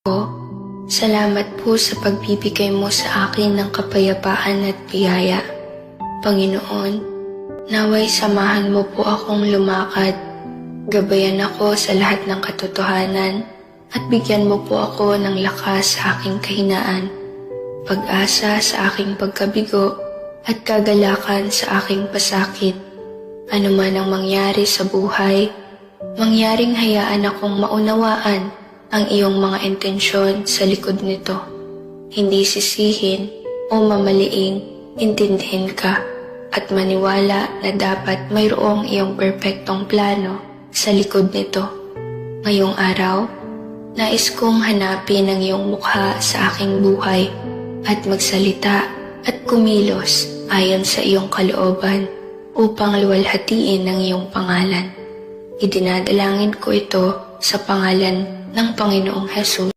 Po, salamat po sa pagbibigay mo sa akin ng kapayapaan at biyaya. Panginoon, naway samahan mo po akong lumakad. Gabayan ako sa lahat ng katotohanan at bigyan mo po ako ng lakas sa aking kahinaan, pag-asa sa aking pagkabigo at kagalakan sa aking pasakit. Ano man ang mangyari sa buhay, mangyaring hayaan akong maunawaan ang iyong mga intensyon sa likod nito. Hindi sisihin o mamaliing intindihin ka at maniwala na dapat mayroong iyong perpektong plano sa likod nito. Ngayong araw, nais kong hanapin ang iyong mukha sa aking buhay at magsalita at kumilos ayon sa iyong kalooban upang luwalhatiin ang iyong pangalan. Idinadalangin ko ito sa pangalan ng Panginoong Hesus.